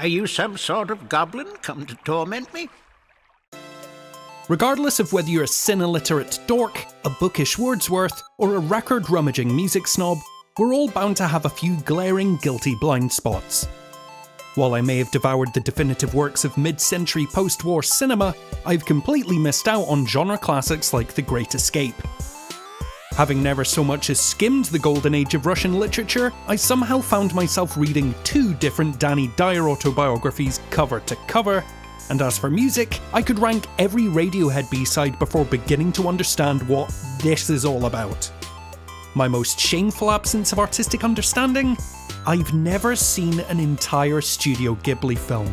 Are you some sort of goblin come to torment me? Regardless of whether you're a sin-illiterate dork, a bookish Wordsworth, or a record-rummaging music snob, we're all bound to have a few glaring guilty blind spots. While I may have devoured the definitive works of mid-century post-war cinema, I've completely missed out on genre classics like The Great Escape. Having never so much as skimmed the golden age of Russian literature, I somehow found myself reading 2 different Danny Dyer autobiographies cover to cover, and as for music, I could rank every Radiohead B-side before beginning to understand what this is all about. My most shameful absence of artistic understanding? I've never seen an entire Studio Ghibli film.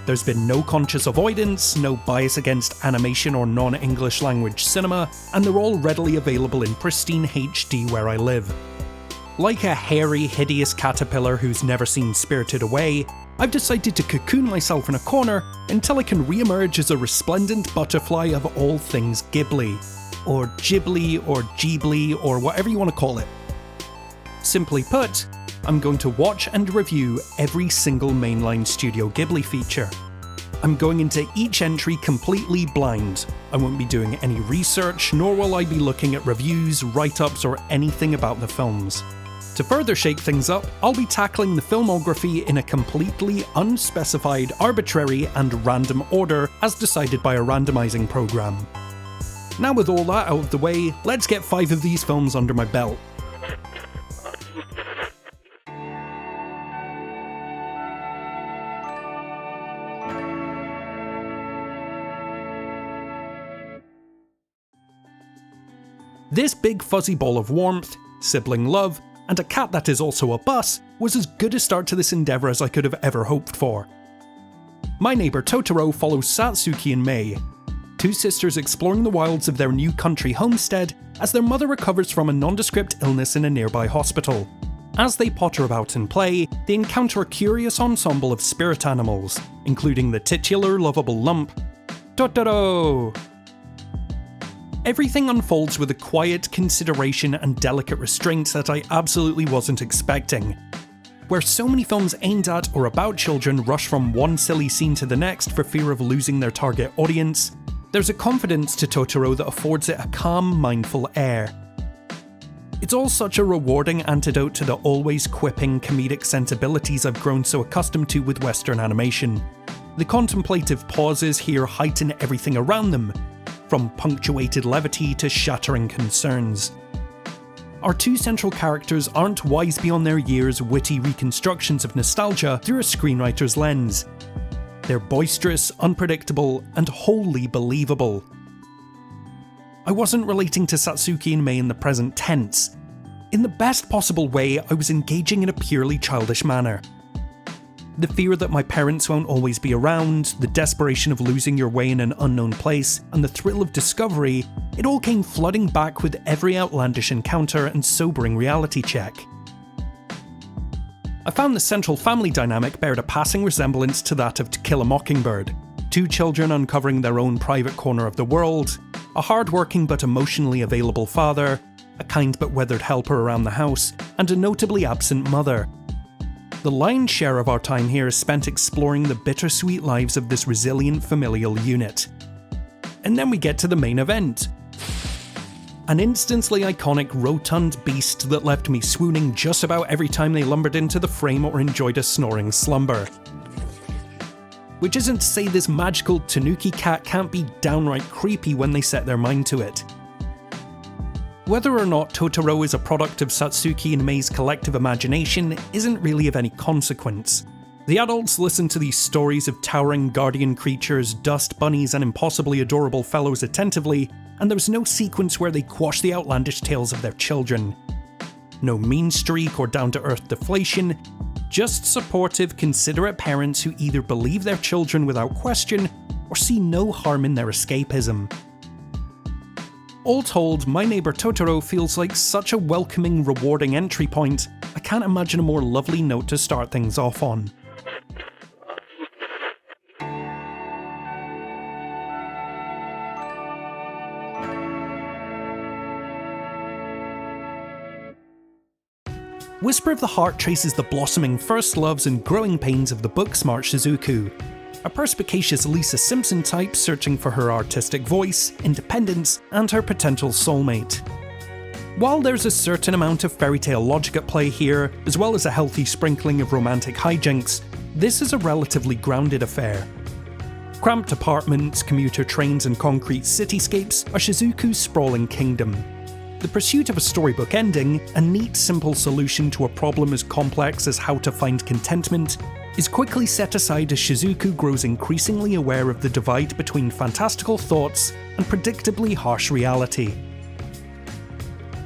There's been no conscious avoidance, no bias against animation or non-English language cinema, and they're all readily available in pristine HD where I live. Like a hairy, hideous caterpillar who's never seen Spirited Away, I've decided to cocoon myself in a corner until I can re-emerge as a resplendent butterfly of all things Ghibli. Or Ghibli, or Ghibli, or whatever you want to call it. Simply put, I'm going to watch and review every single mainline Studio Ghibli feature. I'm going into each entry completely blind. I won't be doing any research, nor will I be looking at reviews, write-ups, or anything about the films. To further shake things up, I'll be tackling the filmography in a completely unspecified, arbitrary, and random order as decided by a randomizing program. Now with all that out of the way, let's get 5 of these films under my belt. This big fuzzy ball of warmth, sibling love, and a cat that is also a bus was as good a start to this endeavour as I could have ever hoped for. My Neighbour Totoro follows Satsuki and Mei, 2 sisters exploring the wilds of their new country homestead as their mother recovers from a nondescript illness in a nearby hospital. As they potter about and play, they encounter a curious ensemble of spirit animals, including the titular lovable lump, Totoro! Everything unfolds with a quiet consideration and delicate restraint that I absolutely wasn't expecting. Where so many films aimed at or about children rush from one silly scene to the next for fear of losing their target audience, there's a confidence to Totoro that affords it a calm, mindful air. It's all such a rewarding antidote to the always quipping comedic sensibilities I've grown so accustomed to with Western animation. The contemplative pauses here heighten everything around them, from punctuated levity to shattering concerns. Our 2 central characters aren't wise beyond their years' witty reconstructions of nostalgia through a screenwriter's lens. They're boisterous, unpredictable, and wholly believable. I wasn't relating to Satsuki and Mei in the present tense. In the best possible way, I was engaging in a purely childish manner. The fear that my parents won't always be around, the desperation of losing your way in an unknown place, and the thrill of discovery, it all came flooding back with every outlandish encounter and sobering reality check. I found the central family dynamic bared a passing resemblance to that of To Kill a Mockingbird. 2 children uncovering their own private corner of the world, a hard-working but emotionally available father, a kind but weathered helper around the house, and a notably absent mother. The lion's share of our time here is spent exploring the bittersweet lives of this resilient familial unit. And then we get to the main event. An instantly iconic rotund beast that left me swooning just about every time they lumbered into the frame or enjoyed a snoring slumber. Which isn't to say this magical tanuki cat can't be downright creepy when they set their mind to it. Whether or not Totoro is a product of Satsuki and Mei's collective imagination isn't really of any consequence. The adults listen to these stories of towering guardian creatures, dust bunnies, and impossibly adorable fellows attentively, and there's no sequence where they quash the outlandish tales of their children. No mean streak or down-to-earth deflation, just supportive, considerate parents who either believe their children without question or see no harm in their escapism. All told, My Neighbour Totoro feels like such a welcoming, rewarding entry point. I can't imagine a more lovely note to start things off on. Whisper of the Heart traces the blossoming first loves and growing pains of the book-smart Shizuku, a perspicacious Lisa Simpson type searching for her artistic voice, independence, and her potential soulmate. While there's a certain amount of fairy tale logic at play here, as well as a healthy sprinkling of romantic hijinks, this is a relatively grounded affair. Cramped apartments, commuter trains, and concrete cityscapes are Shizuku's sprawling kingdom. The pursuit of a storybook ending, a neat, simple solution to a problem as complex as how to find contentment, is quickly set aside as Shizuku grows increasingly aware of the divide between fantastical thoughts and predictably harsh reality.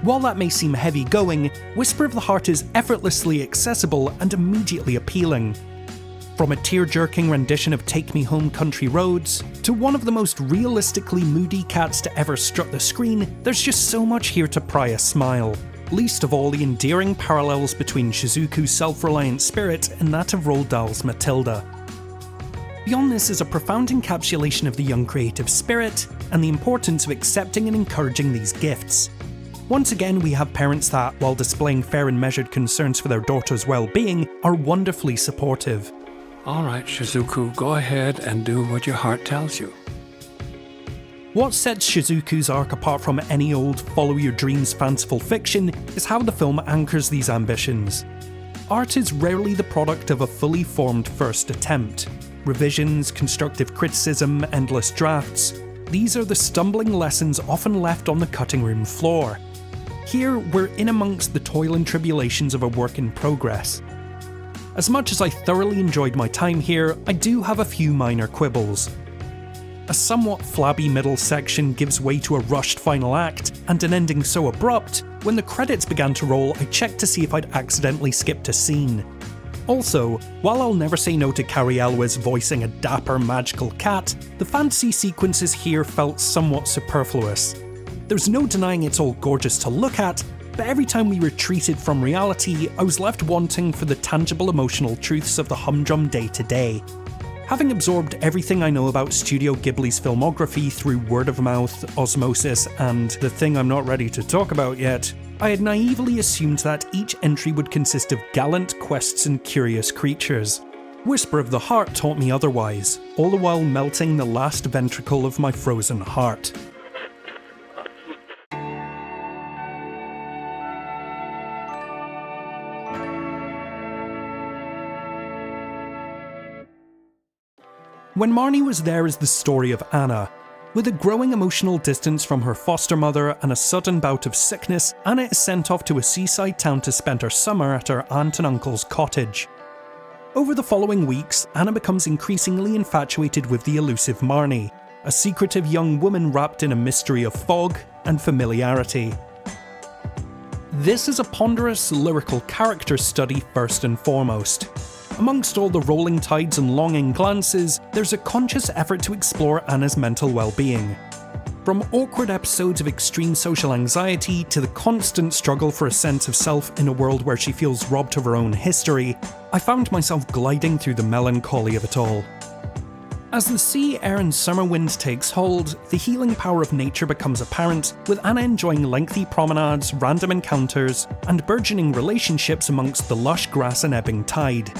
While that may seem heavy-going, Whisper of the Heart is effortlessly accessible and immediately appealing. From a tear-jerking rendition of Take Me Home Country Roads, to one of the most realistically moody cats to ever strut the screen, there's just so much here to pry a smile. Least of all the endearing parallels between Shizuku's self-reliant spirit and that of Roald Dahl's Matilda. Beyond this is a profound encapsulation of the young creative spirit, and the importance of accepting and encouraging these gifts. Once again, we have parents that, while displaying fair and measured concerns for their daughter's well-being, are wonderfully supportive. All right, Shizuku, go ahead and do what your heart tells you. What sets Shizuku's arc apart from any old follow-your-dreams fanciful fiction is how the film anchors these ambitions. Art is rarely the product of a fully formed first attempt. Revisions, constructive criticism, endless drafts, these are the stumbling lessons often left on the cutting room floor. Here, we're in amongst the toil and tribulations of a work in progress. As much as I thoroughly enjoyed my time here, I do have a few minor quibbles. A somewhat flabby middle section gives way to a rushed final act, and an ending so abrupt, when the credits began to roll, I checked to see if I'd accidentally skipped a scene. Also, while I'll never say no to Cary Elwes voicing a dapper magical cat, the fantasy sequences here felt somewhat superfluous. There's no denying it's all gorgeous to look at, but every time we retreated from reality, I was left wanting for the tangible emotional truths of the humdrum day-to-day. Having absorbed everything I know about Studio Ghibli's filmography through word of mouth, osmosis, and the thing I'm not ready to talk about yet, I had naively assumed that each entry would consist of gallant quests and curious creatures. Whisper of the Heart taught me otherwise, all the while melting the last ventricle of my frozen heart. When Marnie Was There is the story of Anna. With a growing emotional distance from her foster mother and a sudden bout of sickness, Anna is sent off to a seaside town to spend her summer at her aunt and uncle's cottage. Over the following weeks, Anna becomes increasingly infatuated with the elusive Marnie, a secretive young woman wrapped in a mystery of fog and familiarity. This is a ponderous lyrical character study first and foremost. Amongst all the rolling tides and longing glances, there's a conscious effort to explore Anna's mental well-being. From awkward episodes of extreme social anxiety to the constant struggle for a sense of self in a world where she feels robbed of her own history, I found myself gliding through the melancholy of it all. As the sea, air and summer wind takes hold, the healing power of nature becomes apparent, with Anna enjoying lengthy promenades, random encounters, and burgeoning relationships amongst the lush grass and ebbing tide.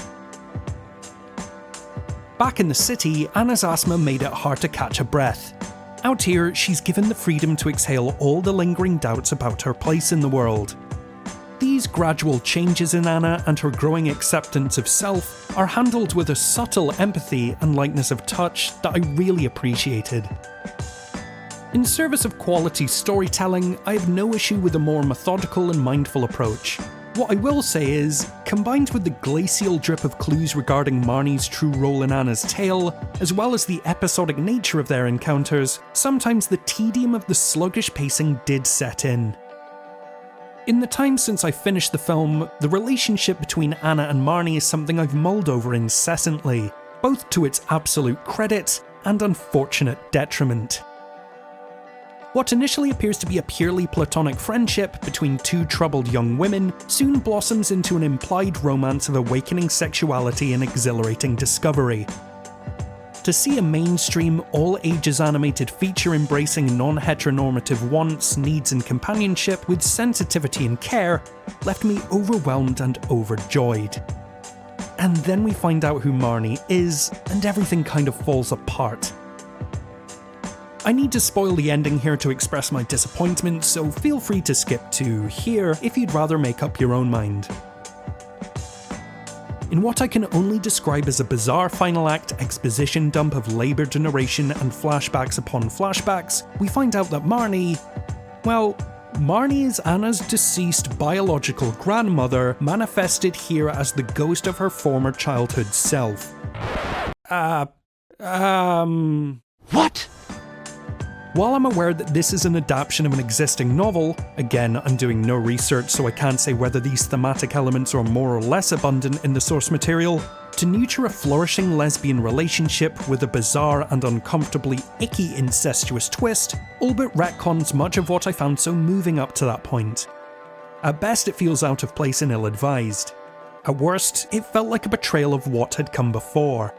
Back in the city, Anna's asthma made it hard to catch a breath. Out here, she's given the freedom to exhale all the lingering doubts about her place in the world. These gradual changes in Anna and her growing acceptance of self are handled with a subtle empathy and lightness of touch that I really appreciated. In service of quality storytelling, I have no issue with a more methodical and mindful approach. What I will say is, combined with the glacial drip of clues regarding Marnie's true role in Anna's tale, as well as the episodic nature of their encounters, sometimes the tedium of the sluggish pacing did set in. In the time since I finished the film, the relationship between Anna and Marnie is something I've mulled over incessantly, both to its absolute credit and unfortunate detriment. What initially appears to be a purely platonic friendship between two troubled young women soon blossoms into an implied romance of awakening sexuality and exhilarating discovery. To see a mainstream, all-ages animated feature embracing non-heteronormative wants, needs and companionship with sensitivity and care left me overwhelmed and overjoyed. And then we find out who Marnie is, and everything kind of falls apart. I need to spoil the ending here to express my disappointment, so feel free to skip to here if you'd rather make up your own mind. In what I can only describe as a bizarre final act exposition dump of laboured narration and flashbacks upon flashbacks, we find out that Marnie is Anna's deceased biological grandmother, manifested here as the ghost of her former childhood self. What? While I'm aware that this is an adaptation of an existing novel, again, I'm doing no research so I can't say whether these thematic elements are more or less abundant in the source material, to nurture a flourishing lesbian relationship with a bizarre and uncomfortably icky incestuous twist, all but retcons much of what I found so moving up to that point. At best, it feels out of place and ill-advised. At worst, it felt like a betrayal of what had come before.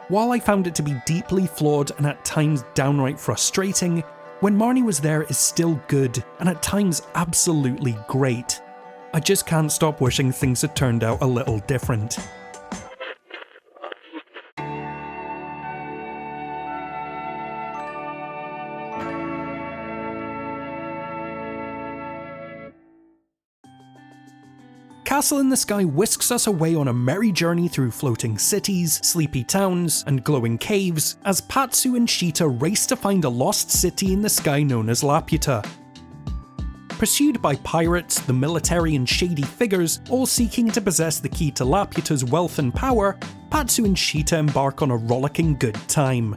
While I found it to be deeply flawed and at times downright frustrating, When Marnie Was There is still good, and at times absolutely great. I just can't stop wishing things had turned out a little different. Castle in the Sky whisks us away on a merry journey through floating cities, sleepy towns, and glowing caves, as Patsu and Shita race to find a lost city in the sky known as Laputa. Pursued by pirates, the military and shady figures, all seeking to possess the key to Laputa's wealth and power, Patsu and Shita embark on a rollicking good time.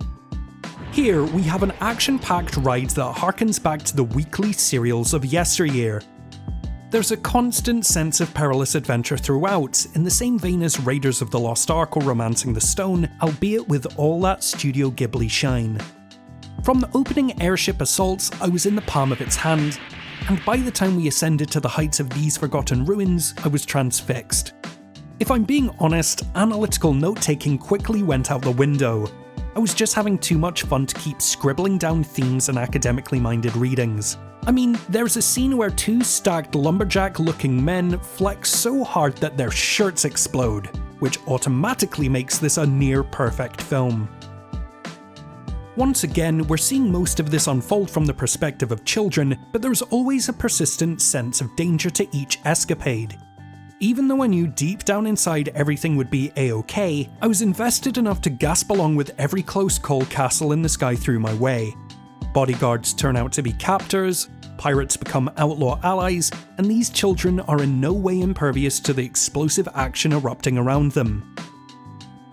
Here, we have an action-packed ride that harkens back to the weekly serials of yesteryear. There's a constant sense of perilous adventure throughout, in the same vein as Raiders of the Lost Ark or Romancing the Stone, albeit with all that Studio Ghibli shine. From the opening airship assaults, I was in the palm of its hand, and by the time we ascended to the heights of these forgotten ruins, I was transfixed. If I'm being honest, analytical note-taking quickly went out the window. I was just having too much fun to keep scribbling down themes and academically minded readings. I mean, there's a scene where two stacked lumberjack-looking men flex so hard that their shirts explode, which automatically makes this a near-perfect film. Once again, we're seeing most of this unfold from the perspective of children, but there's always a persistent sense of danger to each escapade. Even though I knew deep down inside everything would be a-okay, I was invested enough to gasp along with every close call Castle in the Sky threw my way. Bodyguards turn out to be captors, pirates become outlaw allies, and these children are in no way impervious to the explosive action erupting around them.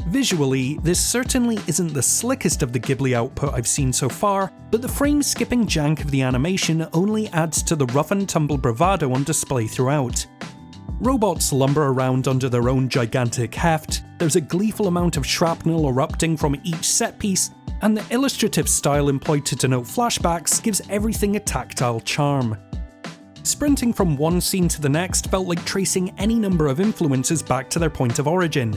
Visually, this certainly isn't the slickest of the Ghibli output I've seen so far, but the frame-skipping jank of the animation only adds to the rough-and-tumble bravado on display throughout. Robots lumber around under their own gigantic heft, there's a gleeful amount of shrapnel erupting from each set piece, and the illustrative style employed to denote flashbacks gives everything a tactile charm. Sprinting from one scene to the next felt like tracing any number of influences back to their point of origin.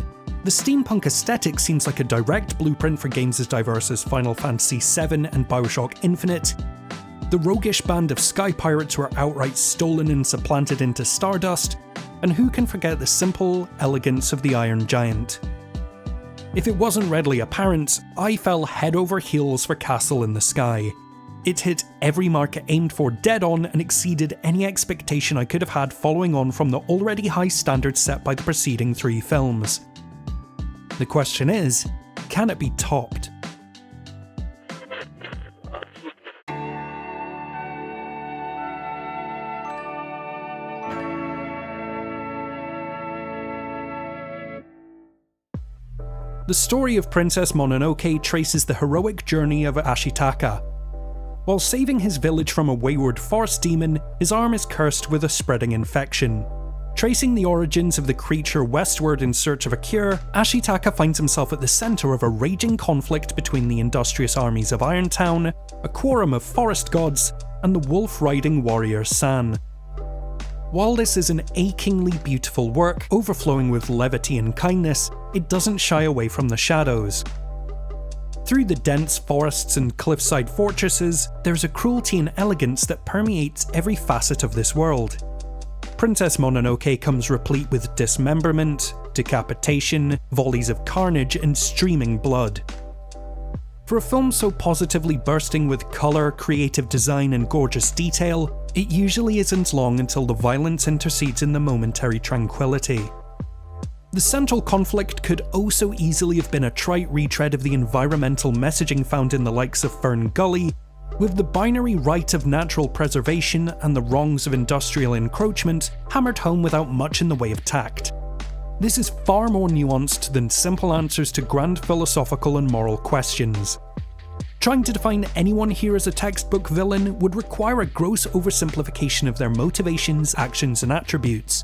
The steampunk aesthetic seems like a direct blueprint for games as diverse as Final Fantasy VII and Bioshock Infinite. The roguish band of sky pirates were outright stolen and supplanted into stardust, and who can forget the simple elegance of the Iron Giant? If it wasn't readily apparent, I fell head over heels for Castle in the Sky. It hit every mark it aimed for dead on and exceeded any expectation I could have had following on from the already high standards set by the preceding three films. The question is, can it be topped? The story of Princess Mononoke traces the heroic journey of Ashitaka. While saving his village from a wayward forest demon, his arm is cursed with a spreading infection. Tracing the origins of the creature westward in search of a cure, Ashitaka finds himself at the centre of a raging conflict between the industrious armies of Irontown, a quorum of forest gods, and the wolf-riding warrior San. While this is an achingly beautiful work, overflowing with levity and kindness, it doesn't shy away from the shadows. Through the dense forests and cliffside fortresses, there's a cruelty and elegance that permeates every facet of this world. Princess Mononoke comes replete with dismemberment, decapitation, volleys of carnage, and streaming blood. For a film so positively bursting with colour, creative design, and gorgeous detail, it usually isn't long until the violence intercedes in the momentary tranquility. The central conflict could oh so easily have been a trite retread of the environmental messaging found in the likes of Fern Gully, with the binary right of natural preservation and the wrongs of industrial encroachment hammered home without much in the way of tact. This is far more nuanced than simple answers to grand philosophical and moral questions. Trying to define anyone here as a textbook villain would require a gross oversimplification of their motivations, actions, and attributes.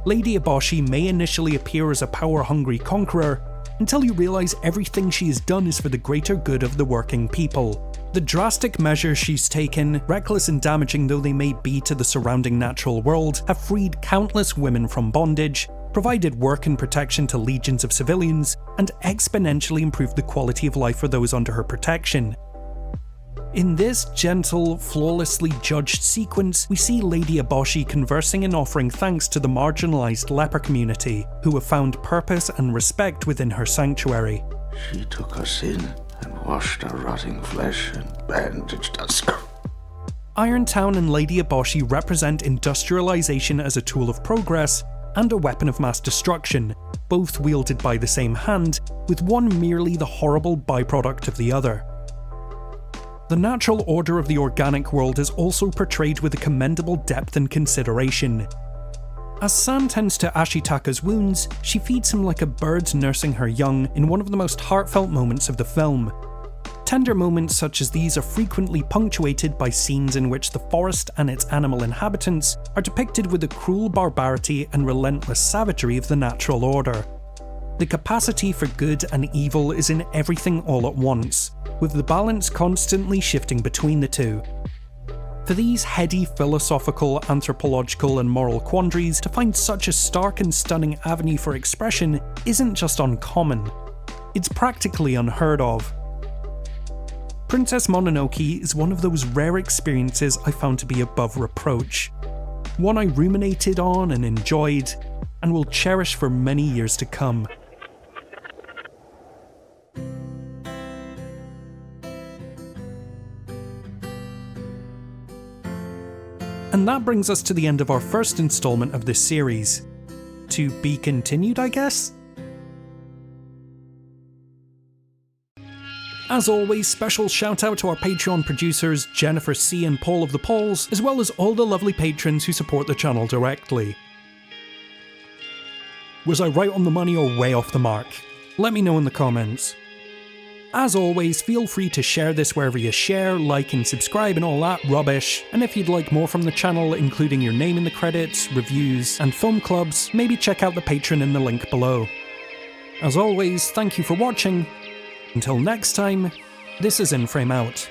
Lady Eboshi may initially appear as a power-hungry conqueror, until you realise everything she has done is for the greater good of the working people. The drastic measures she's taken, reckless and damaging though they may be to the surrounding natural world, have freed countless women from bondage, provided work and protection to legions of civilians, and exponentially improved the quality of life for those under her protection. In this gentle, flawlessly judged sequence, we see Lady Eboshi conversing and offering thanks to the marginalised leper community, who have found purpose and respect within her sanctuary. She took us in and washed our rotting flesh and bandaged us. Irontown and Lady Eboshi represent industrialisation as a tool of progress and a weapon of mass destruction, both wielded by the same hand, with one merely the horrible byproduct of the other. The natural order of the organic world is also portrayed with a commendable depth and consideration. As San tends to Ashitaka's wounds, she feeds him like a bird nursing her young in one of the most heartfelt moments of the film. Tender moments such as these are frequently punctuated by scenes in which the forest and its animal inhabitants are depicted with the cruel barbarity and relentless savagery of the natural order. The capacity for good and evil is in everything all at once, with the balance constantly shifting between the two. For these heady philosophical, anthropological, and moral quandaries to find such a stark and stunning avenue for expression isn't just uncommon, it's practically unheard of. Princess Mononoke is one of those rare experiences I found to be above reproach. One I ruminated on and enjoyed, and will cherish for many years to come. And that brings us to the end of our first installment of this series. To be continued, I guess? As always, special shout out to our Patreon producers Jennifer C. and Paul of the Pauls, as well as all the lovely patrons who support the channel directly. Was I right on the money or way off the mark? Let me know in the comments. As always, feel free to share this wherever you share, like and subscribe and all that rubbish, and if you'd like more from the channel, including your name in the credits, reviews, and film clubs, maybe check out the Patreon in the link below. As always, thank you for watching. Until next time, this is In Frame Out.